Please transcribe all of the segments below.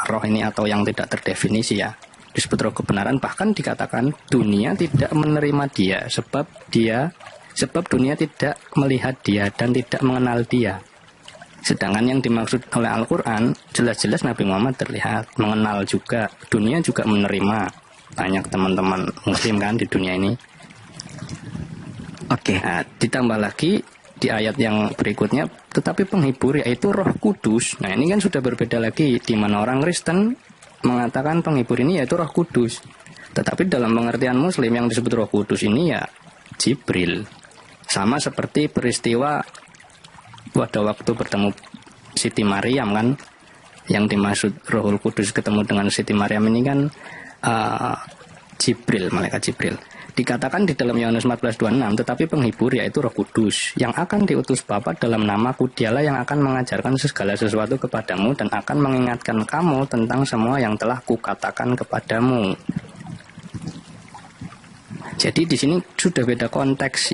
roh ini atau yang tidak terdefinisi ya, disebut roh kebenaran, bahkan dikatakan dunia tidak menerima dia sebab dunia tidak melihat dia dan tidak mengenal dia. Sedangkan yang dimaksud oleh Al-Quran jelas-jelas Nabi Muhammad terlihat mengenal juga, dunia juga menerima. Banyak teman-teman muslim kan di dunia ini. Oke. Nah, ditambah lagi di ayat yang berikutnya, tetapi penghibur yaitu Roh Kudus. Nah, ini kan sudah berbeda lagi, di mana orang Kristen mengatakan penghibur ini yaitu Roh Kudus. Tetapi dalam pengertian muslim yang disebut Roh Kudus ini ya Jibril. Sama seperti peristiwa pada waktu bertemu Siti Maryam kan, yang dimaksud Rohul Kudus ketemu dengan Siti Maryam ini kan Jibril, malaikat Jibril. Dikatakan di dalam Yohanes 14:26, tetapi penghibur yaitu Roh Kudus yang akan diutus Bapa dalam namaku, dialah yang akan mengajarkan segala sesuatu kepadamu dan akan mengingatkan kamu tentang semua yang telah kukatakan kepadamu. Jadi di sini sudah beda konteks.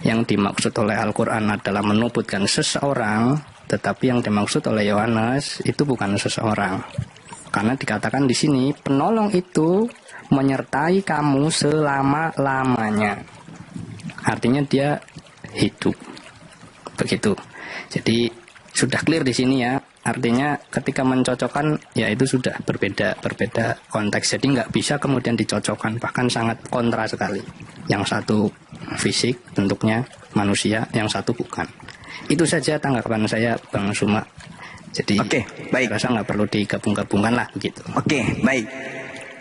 Yang dimaksud oleh Al-Quran adalah menubutkan seseorang, tetapi yang dimaksud oleh Yohanes itu bukan seseorang. Karena dikatakan di sini penolong itu menyertai kamu selama-lamanya. Artinya dia hidup. Begitu. Jadi sudah clear di sini ya. Artinya ketika mencocokkan ya itu sudah berbeda konteks. Jadi nggak bisa kemudian dicocokkan, bahkan sangat kontra sekali. Yang satu fisik bentuknya manusia, yang satu bukan. Itu saja tanggapan saya, Bang Suma. Jadi baik. Rasa nggak perlu digabung-gabungkan lah begitu. Baik.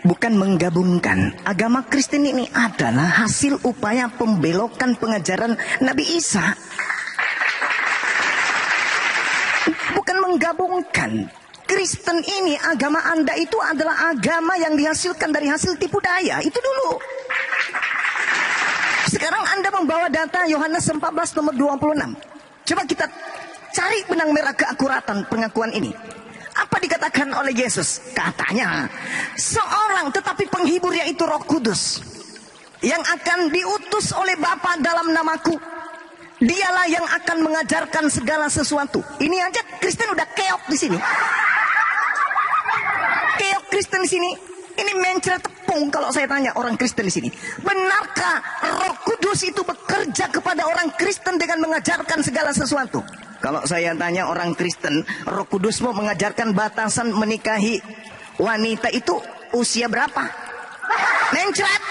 Bukan menggabungkan. Agama Kristen ini adalah hasil upaya pembelokan pengajaran Nabi Isa. Bukan menggabungkan. Kristen ini, agama Anda itu adalah agama yang dihasilkan dari hasil tipu daya. Itu dulu. Sekarang Anda membawa data Yohanes 14 nomor 26. Coba kita cari benang merah keakuratan pengakuan ini. Apa dikatakan oleh Yesus? Katanya, seorang tetapi penghibur yaitu Roh Kudus yang akan diutus oleh Bapa dalam namaku. Dialah yang akan mengajarkan segala sesuatu. Ini aja Kristen udah keok di sini. Keok Kristen di sini. Ini mencret tepung kalau saya tanya orang Kristen di sini. Benarkah Roh Kudus itu bekerja kepada orang Kristen dengan mengajarkan segala sesuatu? Kalau saya tanya orang Kristen, Roh Kudus mau mengajarkan batasan menikahi wanita itu usia berapa? Mencret.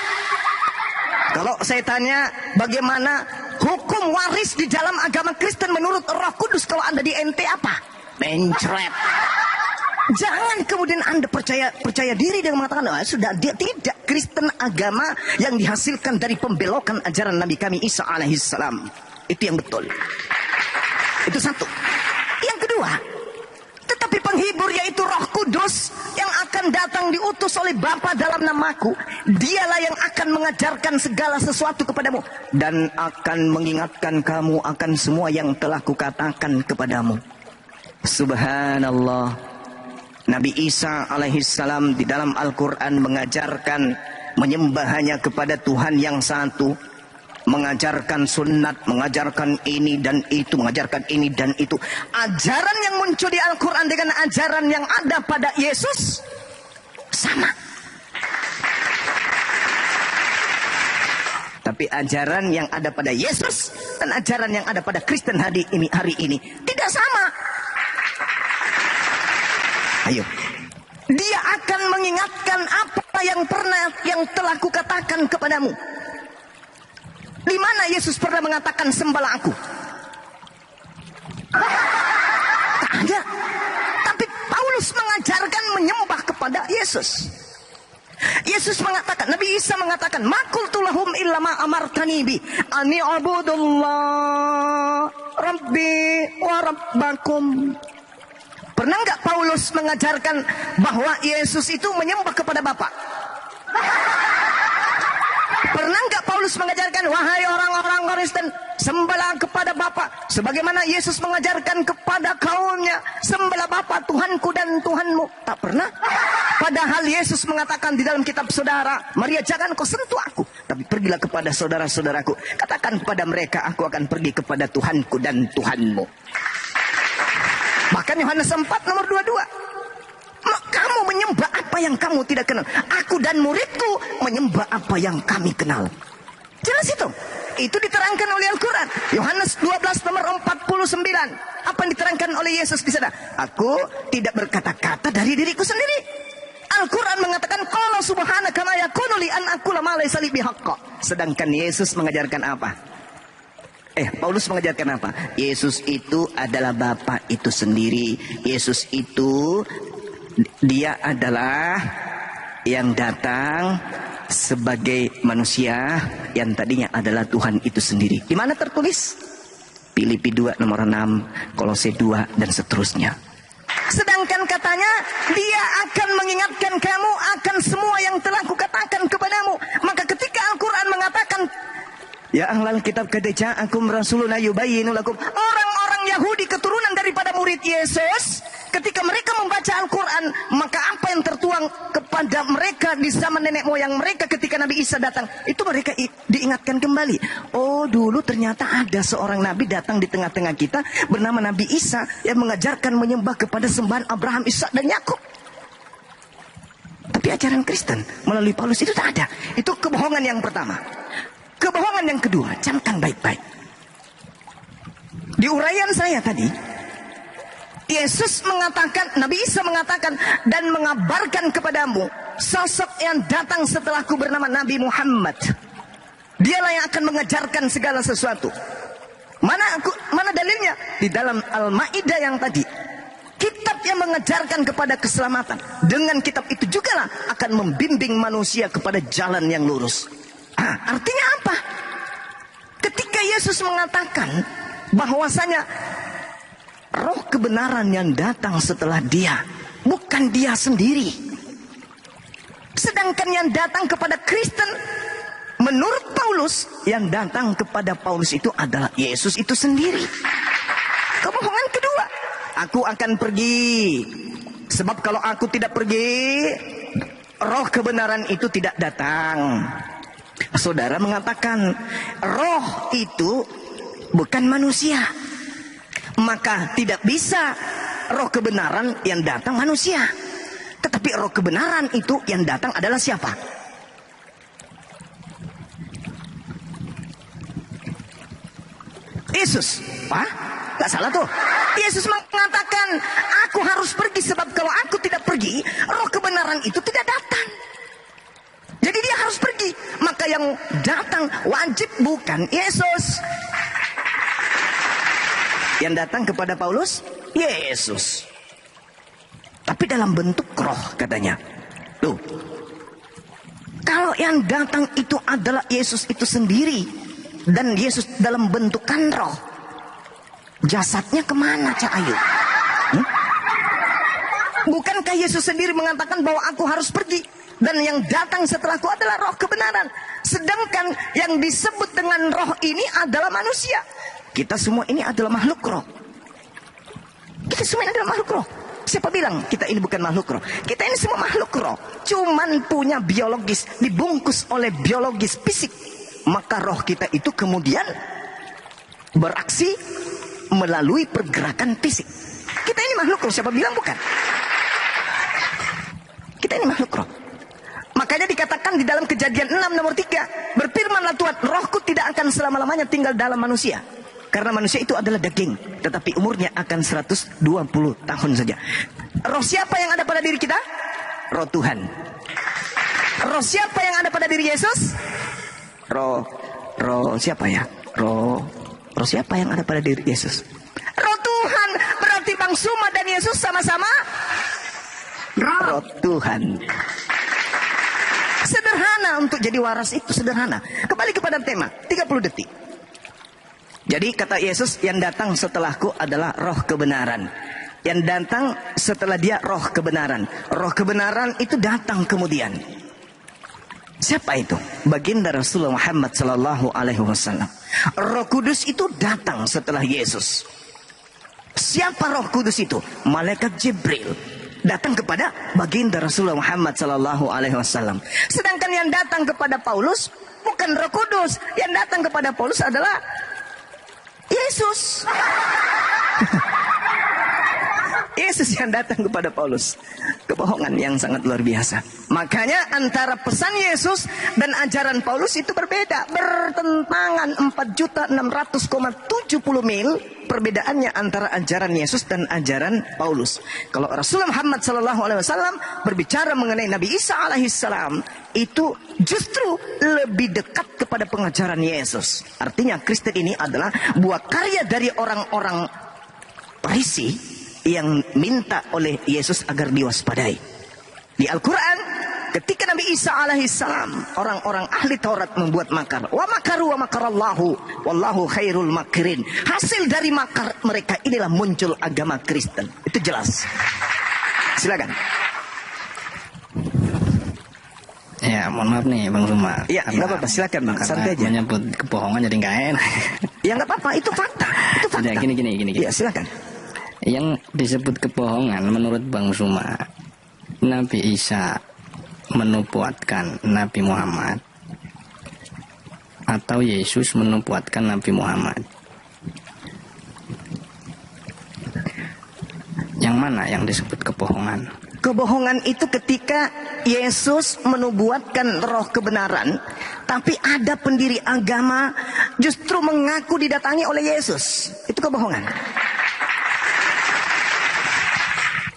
Kalau saya tanya bagaimana hukum waris di dalam agama Kristen menurut Roh Kudus, kalau Anda di NT apa? Mencret. Jangan kemudian Anda percaya diri dengan mengatakan, sudah dia tidak. Kristen agama yang dihasilkan dari pembelokan ajaran Nabi kami Isa alaihissalam. Itu yang betul. Itu satu. Yang kedua, tetapi penghibur yaitu Roh Kudus yang akan datang diutus oleh Bapa dalam namaku, dialah yang akan mengajarkan segala sesuatu kepadamu dan akan mengingatkan kamu akan semua yang telah kukatakan kepadamu. Subhanallah. Nabi Isa alaihissalam di dalam Al-Quran mengajarkan menyembah hanya kepada Tuhan yang satu, mengajarkan sunat, mengajarkan ini dan itu, mengajarkan ini dan itu. Ajaran yang muncul di Al-Quran dengan ajaran yang ada pada Yesus sama. Tapi ajaran yang ada pada Yesus dan ajaran yang ada pada Kristen hari ini tidak sama. Ayo, dia akan mengingatkan apa yang telah kukatakan kepadamu. Di mana Yesus pernah mengatakan sembahlah aku? Tak ada. Tapi Paulus mengajarkan menyembah kepada Yesus. Yesus mengatakan, Nabi Isa mengatakan, "Maqultu lahum illa ma amartani bi ani abudullah rabbi wa rabbakum." Pernah nggak Paulus mengajarkan bahwa Yesus itu menyembah kepada Bapa? Pernah nggak Paulus mengajarkan, wahai orang-orang Kristen, sembahlah kepada Bapa, sebagaimana Yesus mengajarkan kepada kaumnya, sembahlah Bapa, Tuhanku dan Tuhanmu? Tak pernah. Padahal Yesus mengatakan di dalam kitab Saudara, Maria, jangan kau sentuh aku, tapi pergilah kepada saudara-saudaraku, katakan kepada mereka, aku akan pergi kepada Tuhanku dan Tuhanmu. Bahkan Yohanes 4 nomor 22. yang kamu tidak kenal. Aku dan muridku menyembah apa yang kami kenal. Jelas itu. Itu diterangkan oleh Al-Quran. Yohanes 12 nomor 49. Apa yang diterangkan oleh Yesus di sana? Aku tidak berkata-kata dari diriku sendiri. Al-Quran mengatakan, qala subhanaka ma yakunu li an aqula ma laysa li bihaqq. Sedangkan Yesus mengajarkan apa? Paulus mengajarkan apa? Yesus itu adalah Bapa itu sendiri. Yesus itu, dia adalah yang datang sebagai manusia yang tadinya adalah Tuhan itu sendiri. Di mana tertulis? Filipi 2 nomor 6, Kolose 2 dan seterusnya. Sedangkan katanya, dia akan mengingatkan kamu akan semua yang telah kukatakan kepadamu. Maka ketika Al-Quran mengatakan, ya ahlal kitab qad ja'akum rasuluna yubayyinu lakum. Orang-orang Yahudi keturunan daripada murid Yesus, ketika mereka membaca Al-Quran, maka apa yang tertuang kepada mereka di zaman nenek moyang mereka ketika Nabi Isa datang, itu mereka diingatkan kembali. Oh, dulu ternyata ada seorang Nabi datang di tengah-tengah kita bernama Nabi Isa yang mengajarkan menyembah kepada sembahan Abraham, Ishak dan Yakub. Tapi ajaran Kristen melalui Paulus itu tak ada. Itu kebohongan yang pertama. Kebohongan yang kedua, camkan baik-baik. Di uraian saya tadi, Yesus mengatakan, Nabi Isa mengatakan, dan mengabarkan kepadamu sosok yang datang setelahku bernama Nabi Muhammad. Dialah yang akan mengajarkan segala sesuatu. Mana dalilnya? Di dalam Al-Maidah yang tadi. Kitab yang mengajarkan kepada keselamatan. Dengan kitab itu jugalah akan membimbing manusia kepada jalan yang lurus. Artinya apa? Ketika Yesus mengatakan bahwasanya roh kebenaran yang datang setelah dia, bukan dia sendiri. Sedangkan yang datang kepada Kristen, menurut Paulus, yang datang kepada Paulus itu adalah Yesus itu sendiri. Kebohongan kedua, aku akan pergi. Sebab kalau aku tidak pergi, roh kebenaran itu tidak datang. Saudara mengatakan roh itu bukan manusia, maka tidak bisa roh kebenaran yang datang manusia. Tetapi roh kebenaran itu yang datang adalah siapa? Yesus. Pak, gak salah tuh. Yesus mengatakan, aku harus pergi sebab kalau aku tidak pergi, roh kebenaran itu tidak datang. Jadi dia harus pergi. Maka yang datang wajib bukan Yesus. Yang datang kepada Paulus, Yesus. Tapi dalam bentuk roh katanya. Tuh. Kalau yang datang itu adalah Yesus itu sendiri. Dan Yesus dalam bentukan roh. Jasadnya kemana Cak Ayu? Bukankah Yesus sendiri mengatakan bahwa aku harus pergi? Dan yang datang setelahku adalah roh kebenaran. Sedangkan yang disebut dengan roh ini adalah manusia. Kita semua ini adalah makhluk roh. Kita semua ini adalah makhluk roh. Siapa bilang kita ini bukan makhluk roh? Kita ini semua makhluk roh. Cuman punya biologis, dibungkus oleh biologis fisik. Maka roh kita itu kemudian beraksi melalui pergerakan fisik. Kita ini makhluk roh. Siapa bilang bukan? Kita ini makhluk roh. Makanya dikatakan di dalam Kejadian 6 nomor 3, berfirmanlah Tuhan, rohku tidak akan selama-lamanya tinggal dalam manusia. Karena manusia itu adalah daging, tetapi umurnya akan 120 tahun saja. Roh siapa yang ada pada diri kita? Roh Tuhan. Roh siapa yang ada pada diri Yesus? Roh siapa ya? Roh siapa yang ada pada diri Yesus? Roh Tuhan. Berarti Bang Suma dan Yesus sama-sama roh Tuhan. Sederhana untuk jadi waras itu, sederhana. Kembali kepada tema, 30 detik. Jadi kata Yesus, yang datang setelahku adalah roh kebenaran. Yang datang setelah dia roh kebenaran. Roh kebenaran itu datang kemudian. Siapa itu? Baginda Rasulullah Muhammad sallallahu alaihi wasallam. Roh Kudus itu datang setelah Yesus. Siapa Roh Kudus itu? Malaikat Jibril datang kepada baginda Rasulullah Muhammad sallallahu alaihi wasallam. Sedangkan yang datang kepada Paulus bukan Roh Kudus, yang datang kepada Paulus adalah Yesus. Yesus yang datang kepada Paulus. Kebohongan yang sangat luar biasa. Makanya antara pesan Yesus dan ajaran Paulus itu berbeda. Bertentangan 4.600,70 mil perbedaannya antara ajaran Yesus dan ajaran Paulus. Kalau Rasulullah Muhammad SAW berbicara mengenai Nabi Isa alaihissalam, itu justru lebih dekat kepada pengajaran Yesus. Artinya Kristen ini adalah buah karya dari orang-orang Farisi yang minta oleh Yesus agar diwaspadai. Di Al-Quran, ketika Nabi Isa alaihissalam, orang-orang ahli Taurat membuat makar. Wa makaru wa makarallahu wallahu khairul makirin. Hasil dari makar mereka inilah muncul agama Kristen. Itu jelas. Silakan. Ya, mohon maaf nih Bang Suma. Ya, nggak apa-apa. Silakan Bang. Santai aja. Menyebut kebohongan jadi nggak enak. Ya nggak apa-apa. Itu fakta. Itu fakta. Ya, gini. Ya, silakan. Yang disebut kebohongan menurut Bang Suma, Nabi Isa menubuatkan Nabi Muhammad atau Yesus menubuatkan Nabi Muhammad? Yang mana yang disebut kebohongan? Kebohongan itu ketika Yesus menubuatkan roh kebenaran, tapi ada pendiri agama justru mengaku didatangi oleh Yesus. Itu kebohongan.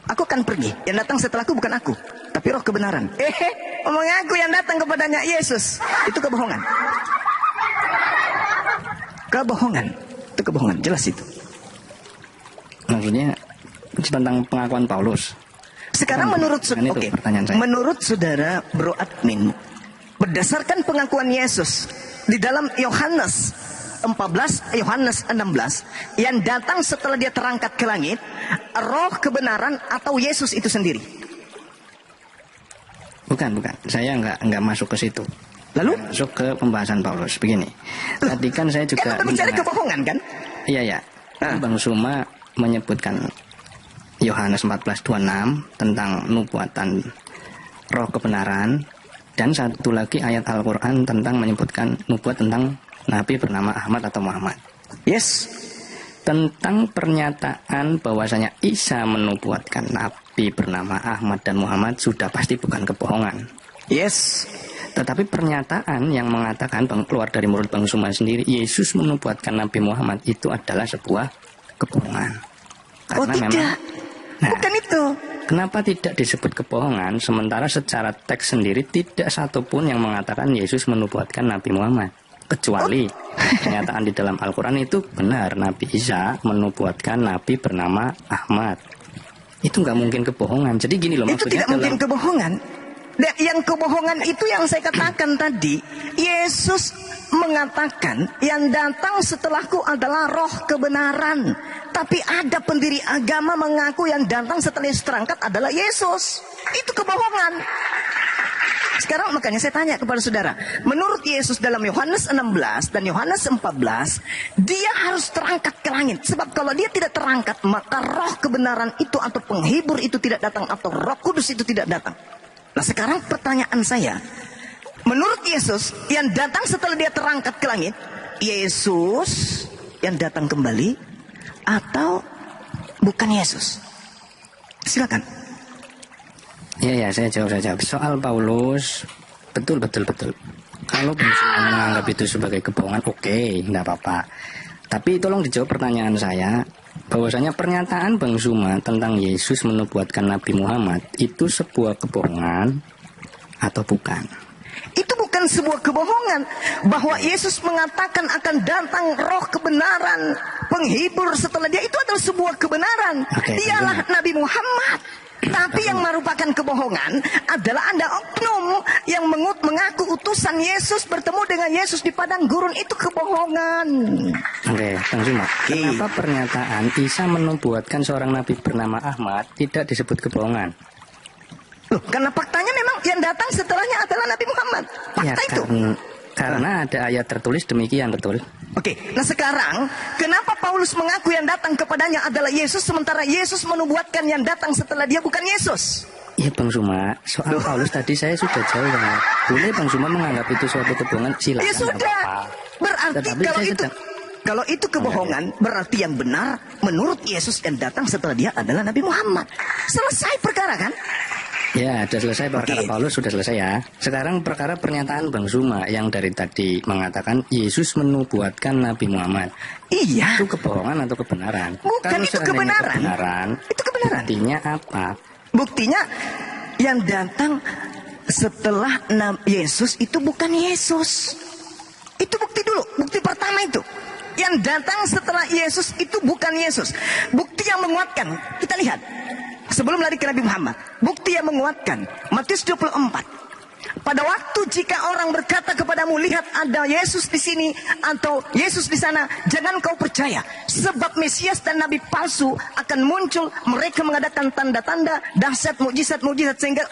Aku akan pergi. Yang datang setelahku bukan aku, tapi roh kebenaran. Mengaku yang datang kepadanya Yesus. Itu kebohongan. Kebohongan. Itu kebohongan. Jelas itu. Maksudnya tentang pengakuan Paulus. Sekarang menurut menurut saudara Bro Admin, berdasarkan pengakuan Yesus di dalam Yohanes 14, Yohanes 16, yang datang setelah dia terangkat ke langit, roh kebenaran atau Yesus itu sendiri? Bukan. Saya nggak masuk ke situ. Lalu? Masuk ke pembahasan Paulus. Begini. Tadi kan saya juga mencari kebohongan kan? Iya. Bang Suma menyebutkan Yohanes 14:26 tentang nubuatan roh kebenaran, dan satu lagi ayat Al-Quran tentang menyebutkan nubuat tentang Nabi bernama Ahmad atau Muhammad. Yes. Tentang pernyataan bahwasanya Isa menubuatkan Nabi bernama Ahmad dan Muhammad sudah pasti bukan kebohongan. Yes. Tetapi pernyataan yang mengatakan keluar dari mulut Bang Suma sendiri, Yesus menubuatkan Nabi Muhammad, itu adalah sebuah kebohongan. Karena tidak. Bukan itu. Kenapa tidak disebut kebohongan, sementara secara teks sendiri tidak satupun yang mengatakan Yesus menubuatkan Nabi Muhammad? Kecuali pernyataan di dalam Al-Quran itu benar, Nabi Isa menubuatkan Nabi bernama Ahmad. Itu nggak mungkin kebohongan. Jadi gini loh, itu tidak mungkin kebohongan. Yang kebohongan itu yang saya katakan tadi. Yesus mengatakan yang datang setelahku adalah roh kebenaran. Tapi ada pendiri agama mengaku yang datang setelah Yesus terangkat adalah Yesus. Itu kebohongan. Sekarang makanya saya tanya kepada saudara, menurut Yesus dalam Yohanes 16 dan Yohanes 14, dia harus terangkat ke langit. Sebab kalau dia tidak terangkat, maka roh kebenaran itu atau penghibur itu tidak datang, atau Roh Kudus itu tidak datang. Nah sekarang pertanyaan saya, menurut Yesus yang datang setelah dia terangkat ke langit, Yesus yang datang kembali atau bukan Yesus? Silakan. Ya, saya jawab. Soal Paulus, betul. Kalau Bang Suma menganggap itu sebagai kebohongan, oke, enggak apa-apa. Tapi tolong dijawab pertanyaan saya, bahwasanya pernyataan Bang Suma tentang Yesus menubuatkan Nabi Muhammad itu sebuah kebohongan atau bukan? Itu bukan sebuah kebohongan. Bahwa Yesus mengatakan akan datang roh kebenaran, penghibur setelah dia, itu adalah sebuah kebenaran. Dialah Nabi Muhammad. Tapi yang merupakan kebohongan adalah Anda oknum yang mengaku utusan Yesus bertemu dengan Yesus di padang gurun. Itu kebohongan. Oke, Bang Suma, kenapa pernyataan Isa menubuatkan seorang nabi bernama Ahmad tidak disebut kebohongan? Loh, karena faktanya memang yang datang setelahnya adalah Nabi Muhammad. Fakta itu. Karena ada ayat tertulis demikian, betul. Oke, nah sekarang kenapa Paulus mengaku yang datang kepadanya adalah Yesus, sementara Yesus menubuatkan yang datang setelah dia bukan Yesus? Iya Bang Suma, soal Paulus tadi saya sudah jawab. Boleh Bang Suma menganggap itu suatu kebohongan, silakan. Ya sudah. Berarti kalau itu Kalau itu kebohongan, berarti yang benar menurut Yesus yang datang setelah dia adalah Nabi Muhammad. Selesai perkara kan? Ya, sudah selesai perkara Paulus, sudah selesai ya. Sekarang perkara pernyataan Bang Suma yang dari tadi mengatakan Yesus menubuatkan Nabi Muhammad. Iya. Itu kebohongan atau kebenaran? Bukan, kalau itu kebenaran. Itu kebenaran. Buktinya apa? Buktinya yang datang setelah Yesus itu bukan Yesus. Itu bukti dulu, bukti pertama itu. Yang datang setelah Yesus itu bukan Yesus. Bukti yang menguatkan, kita lihat. Sebelum lari ke Nabi Muhammad, bukti yang menguatkan. Matius 24. Pada waktu jika orang berkata kepadamu, lihat ada Yesus di sini atau Yesus di sana, jangan kau percaya. Sebab Mesias dan Nabi palsu akan muncul. Mereka mengadakan tanda-tanda, dahsyat, mukjizat-mukjizat sehingga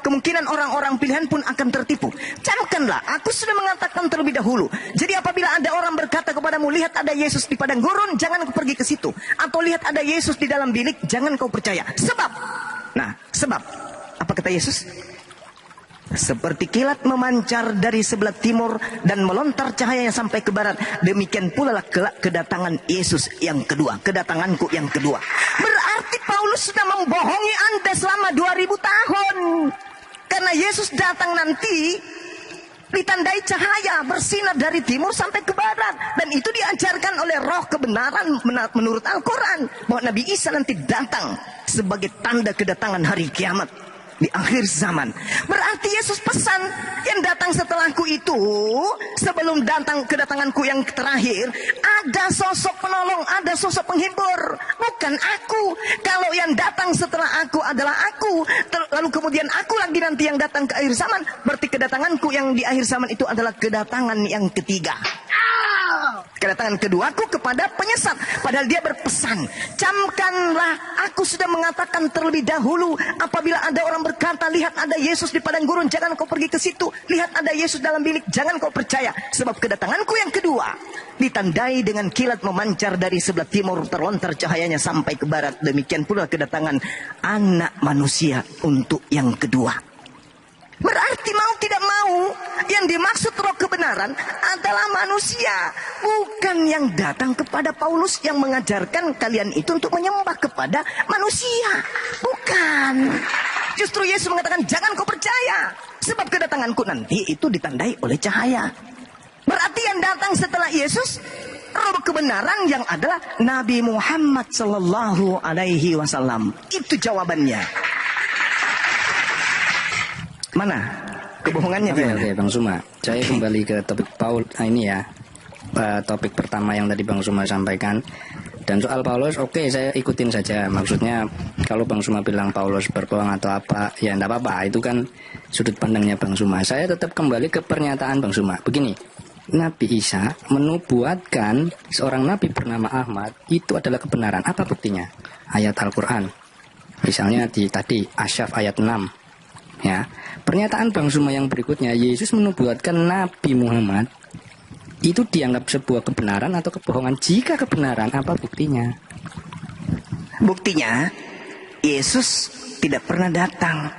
kemungkinan orang-orang pilihan pun akan tertipu. Camkanlah, aku sudah mengatakan terlebih dahulu. Jadi apabila ada orang berkata kepadamu, lihat ada Yesus di padang gurun, jangan kau pergi ke situ. Atau lihat ada Yesus di dalam bilik, jangan kau percaya. Sebab, apa kata Yesus? Seperti kilat memancar dari sebelah timur dan melontar cahayanya sampai ke barat, demikian pula lah kelak kedatangan Yesus yang kedua, kedatanganku yang kedua. Berarti Paulus sudah membohongi Anda selama 2000 tahun. Karena Yesus datang nanti ditandai cahaya bersinar dari timur sampai ke barat, dan itu diajarkan oleh roh kebenaran menurut Al-Quran bahwa Nabi Isa nanti datang sebagai tanda kedatangan hari kiamat di akhir zaman. Berarti Yesus pesan yang datang setelahku itu, sebelum datang kedatanganku yang terakhir, ada sosok penolong, ada sosok penghibur, bukan aku. Kalau yang datang setelah aku adalah aku, lalu kemudian aku lagi nanti yang datang ke akhir zaman, berarti kedatanganku yang di akhir zaman itu adalah kedatangan yang ketiga. Kedatangan keduaku kepada penyesat. Padahal dia berpesan, camkanlah, aku sudah mengatakan terlebih dahulu, apabila ada orang berkata, lihat ada Yesus di padang gurun, jangan kau pergi ke situ. Lihat ada Yesus dalam bilik, jangan kau percaya. Sebab kedatanganku yang kedua ditandai dengan kilat memancar dari sebelah timur, terlontar cahayanya sampai ke barat. Demikian pula kedatangan anak manusia untuk yang kedua. Berarti mau tidak mau, yang dimaksud roh kebenaran adalah manusia, bukan yang datang kepada Paulus yang mengajarkan kalian itu untuk menyembah kepada manusia. Bukan. Justru Yesus mengatakan jangan kau percaya, sebab kedatanganku nanti itu ditandai oleh cahaya. Berarti yang datang setelah Yesus, roh kebenaran yang adalah Nabi Muhammad sallallahu alaihi wasallam. Itu jawabannya. Mana kebohongannya? Oke, Bang Suma. Saya kembali ke topik Paul ini ya. Topik pertama yang tadi Bang Suma sampaikan. Dan soal Paulus, oke, saya ikutin saja. Maksudnya kalau Bang Suma bilang Paulus berbohong atau apa, ya enggak apa-apa. Itu kan sudut pandangnya Bang Suma. Saya tetap kembali ke pernyataan Bang Suma. Begini, Nabi Isa menubuatkan seorang nabi bernama Ahmad, itu adalah kebenaran. Apa buktinya? Ayat Al-Quran. Misalnya tadi Asyaf ayat 6. Ya, pernyataan Bang Suma yang berikutnya, Yesus menubuatkan Nabi Muhammad, itu dianggap sebuah kebenaran atau kebohongan? Jika kebenaran, apa buktinya? Buktinya, Yesus tidak pernah datang.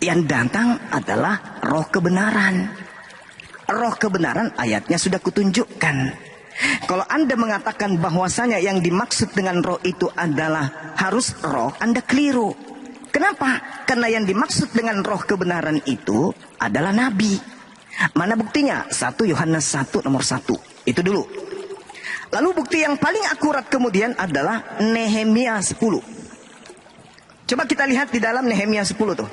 Yang datang adalah roh kebenaran. Roh kebenaran ayatnya sudah kutunjukkan. Kalau Anda mengatakan bahwasanya yang dimaksud dengan roh itu adalah harus roh, Anda keliru. Kenapa? Karena yang dimaksud dengan roh kebenaran itu adalah nabi. Mana buktinya? 1 Yohanes 1 nomor 1. Itu dulu. Lalu bukti yang paling akurat kemudian adalah Nehemia 10. Coba kita lihat di dalam Nehemia 10 tuh,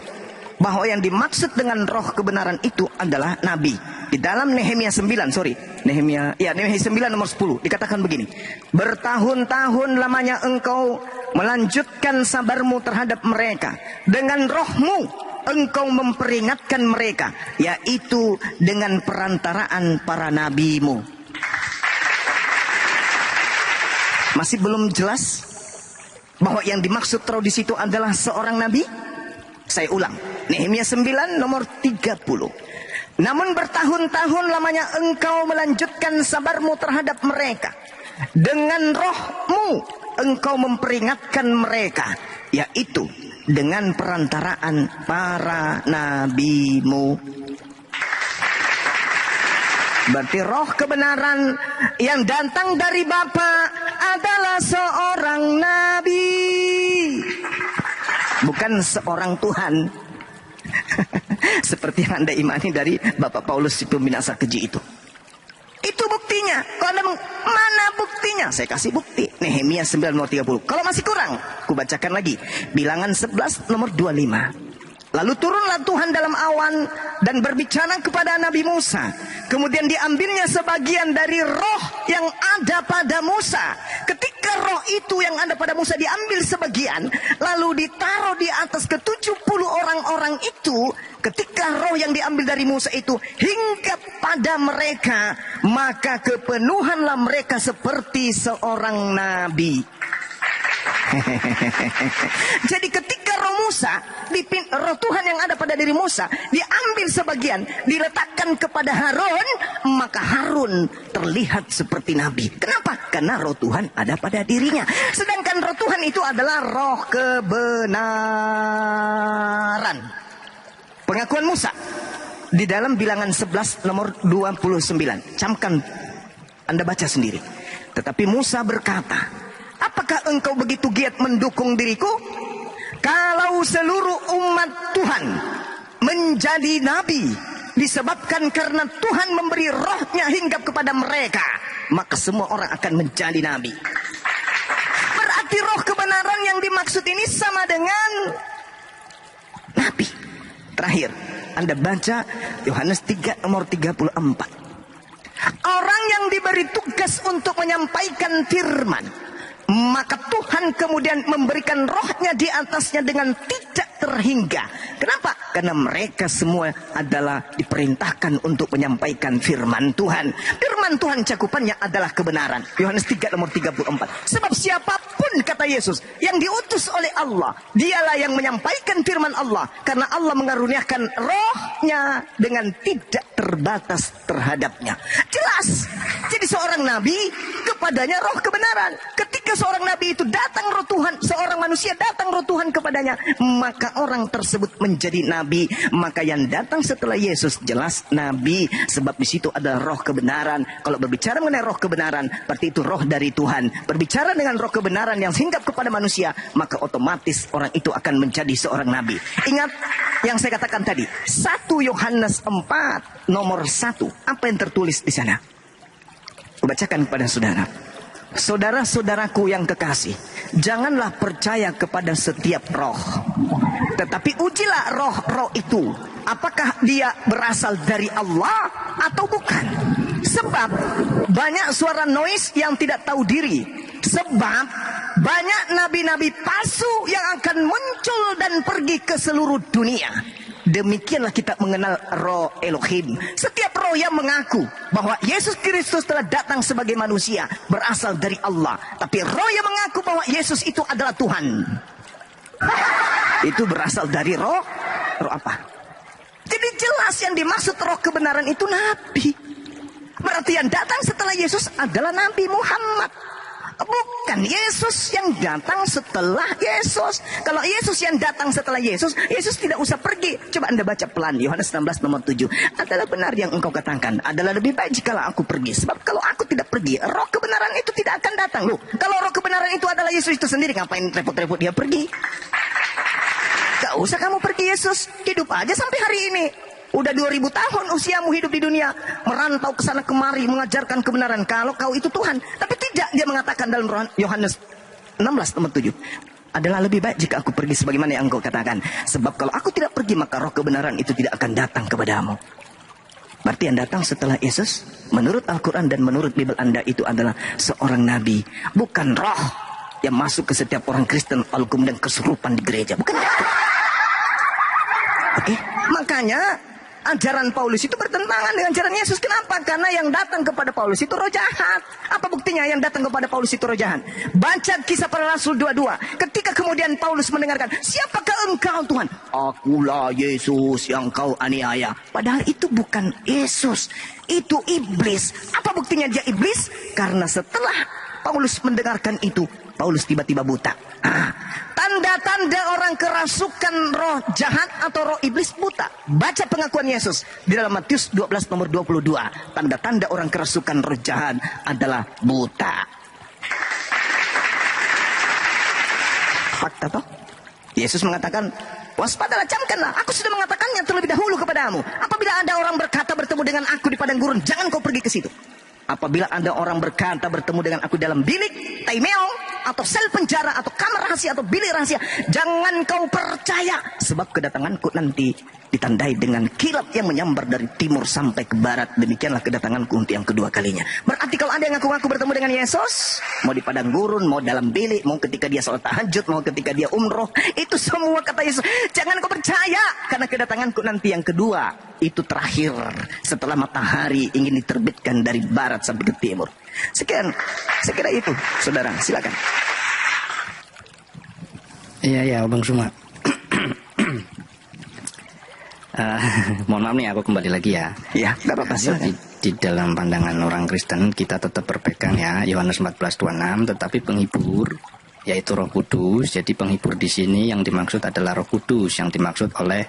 bahwa yang dimaksud dengan roh kebenaran itu adalah nabi. Di dalam Nehemia 9 nomor 10 dikatakan begini. Bertahun-tahun lamanya engkau melanjutkan sabarmu terhadap mereka. Dengan rohmu engkau memperingatkan mereka, yaitu dengan perantaraan para nabimu. Masih belum jelas bahwa yang dimaksud roh di situ adalah seorang nabi? Saya ulang, Nehemia 9 nomor 30. Namun bertahun-tahun lamanya engkau melanjutkan sabarmu terhadap mereka. Dengan rohmu engkau memperingatkan mereka, yaitu dengan perantaraan para nabimu. Berarti roh kebenaran yang datang dari Bapa adalah seorang nabi, bukan seorang Tuhan. Seperti yang Anda imani dari Bapak Paulus si pembinasa keji itu. Itu buktinya. Kalau mana buktinya? Saya kasih bukti. Nehemia 9 nomor 30. Kalau masih kurang, aku bacakan lagi. Bilangan 11 nomor 25. Lalu turunlah Tuhan dalam awan dan berbicara kepada Nabi Musa. Kemudian diambilnya sebagian dari roh yang ada pada Musa. Ketika roh itu yang ada pada Musa diambil sebagian, lalu ditaruh di atas ke-70 orang-orang itu. Ketika roh yang diambil dari Musa itu hinggap pada mereka, maka kepenuhanlah mereka seperti seorang nabi. Jadi ketika roh Musa, roh Tuhan yang ada pada diri Musa diambil sebagian, diletakkan kepada Harun, maka Harun terlihat seperti nabi. Kenapa? Karena roh Tuhan ada pada dirinya. Sedangkan roh Tuhan itu adalah roh kebenaran. Pengakuan Musa di dalam bilangan 11 nomor 29. Camkan, Anda baca sendiri. Tetapi Musa berkata, apakah engkau begitu giat mendukung diriku? Kalau seluruh umat Tuhan menjadi nabi disebabkan karena Tuhan memberi rohnya hinggap kepada mereka, maka semua orang akan menjadi nabi. Berarti roh kebenaran yang dimaksud ini sama dengan nabi. Terakhir, Anda baca Yohanes 3 nomor 34. Orang yang diberi tugas untuk menyampaikan firman, maka Tuhan kemudian memberikan rohnya di atasnya dengan tidak terhingga. Kenapa? Karena mereka semua adalah diperintahkan untuk menyampaikan firman Tuhan. Firman Tuhan cakupannya adalah kebenaran. Yohanes 3 nomor 34. Sebab siapapun, kata Yesus, yang diutus oleh Allah, dialah yang menyampaikan firman Allah. Karena Allah mengaruniakan rohnya dengan tidak terbatas terhadapnya. Jelas. Jadi seorang nabi kepadanya roh kebenaran. Ketika seorang nabi itu datang roh Tuhan, seorang manusia datang roh Tuhan kepadanya, maka orang tersebut menjadi nabi. Maka yang datang setelah Yesus jelas nabi, sebab di situ ada roh kebenaran. Kalau berbicara mengenai roh kebenaran, berarti itu roh dari Tuhan. Berbicara dengan roh kebenaran yang hinggap kepada manusia, maka otomatis orang itu akan menjadi seorang nabi. Ingat yang saya katakan tadi, 1 Yohanes 4 nomor 1. Apa yang tertulis di sana? Bacakan kepada saudara. Saudara-saudaraku yang kekasih, janganlah percaya kepada setiap roh, tetapi ujilah roh-roh itu, apakah dia berasal dari Allah atau bukan. Sebab banyak suara noise yang tidak tahu diri. Sebab banyak nabi-nabi palsu yang akan muncul dan pergi ke seluruh dunia. Demikianlah kita mengenal roh Elohim. Setiap roh yang mengaku bahwa Yesus Kristus telah datang sebagai manusia berasal dari Allah. Tapi roh yang mengaku bahwa Yesus itu adalah Tuhan, itu berasal dari roh apa? Jadi jelas yang dimaksud roh kebenaran itu nabi. Berarti yang datang setelah Yesus adalah Nabi Muhammad, bukan Yesus yang datang setelah Yesus. Kalau Yesus yang datang setelah Yesus, Yesus tidak usah pergi. Coba Anda baca pelan Yohanes 16 nomor 7. Adalah benar yang engkau katakan, adalah lebih baik jikalau aku pergi. Sebab kalau aku tidak pergi, roh kebenaran itu tidak akan datang. Loh, kalau roh kebenaran itu adalah Yesus itu sendiri, ngapain repot-repot dia pergi? Gak usah kamu pergi Yesus, hidup aja sampai hari ini. Udah 2000 tahun usiamu hidup di dunia, merantau ke sana kemari mengajarkan kebenaran kalau kau itu Tuhan. Tapi tidak, dia mengatakan dalam Yohanes 16 nomor 7. Adalah lebih baik jika aku pergi sebagaimana yang engkau katakan. Sebab kalau aku tidak pergi, maka roh kebenaran itu tidak akan datang kepadamu. Berarti yang datang setelah Yesus, menurut Al-Quran dan menurut Bible Anda, itu adalah seorang nabi. Bukan roh yang masuk ke setiap orang Kristen lalu kemudian kesurupan di gereja. Bukan itu. Oke, makanya ajaran Paulus itu bertentangan dengan ajaran Yesus. Kenapa? Karena yang datang kepada Paulus itu roh jahat. Apa buktinya yang datang kepada Paulus itu roh jahat? Baca Kisah Para Rasul 22. Ketika kemudian Paulus mendengarkan, siapakah engkau Tuhan? Akulah Yesus yang kau aniaya. Padahal itu bukan Yesus, itu iblis. Apa buktinya dia iblis? Karena setelah Paulus mendengarkan itu, Paulus tiba-tiba buta. tanda-tanda orang kerasukan roh jahat atau roh iblis buta. Baca pengakuan Yesus di dalam Matius 12 nomor 22. Tanda-tanda orang kerasukan roh jahat adalah buta. Fakta toh? Yesus mengatakan, waspadalah, camkanlah. Aku sudah mengatakannya terlebih dahulu kepadamu. Apabila ada orang berkata bertemu dengan aku di padang gurun, jangan kau pergi ke situ. Apabila ada orang berkata bertemu dengan aku dalam bilik, tai meong, atau sel penjara, atau kamar rahasia, atau bilik rahasia, jangan kau percaya. Sebab kedatanganku nanti ditandai dengan kilat yang menyambar dari timur sampai ke barat. Demikianlah kedatanganku untuk yang kedua kalinya. Berarti kalau ada yang ngaku-ngaku bertemu dengan Yesus, mau di padang gurun, mau dalam bilik, mau ketika dia sholat tahajud, mau ketika dia umroh, itu semua kata Yesus, jangan kau percaya, karena kedatanganku nanti yang kedua itu terakhir, setelah matahari ingin diterbitkan dari barat sampai ke timur. Sekian, saya kira itu, saudara, silakan. Iya, Bang Suma. Mohon maaf nih, aku kembali lagi ya. Ya, nggak apa-apa, silakan. Di dalam pandangan orang Kristen, kita tetap berpegang ya, Yohanes 14:26, tetapi penghibur, yaitu Roh Kudus. Jadi penghibur di sini yang dimaksud adalah Roh Kudus, yang dimaksud oleh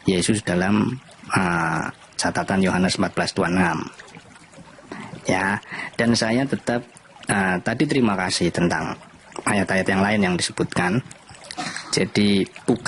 Yesus dalam catatan Yohanes 14:26. Ya, dan saya tetap tadi terima kasih tentang ayat-ayat yang lain yang disebutkan. Jadi bukan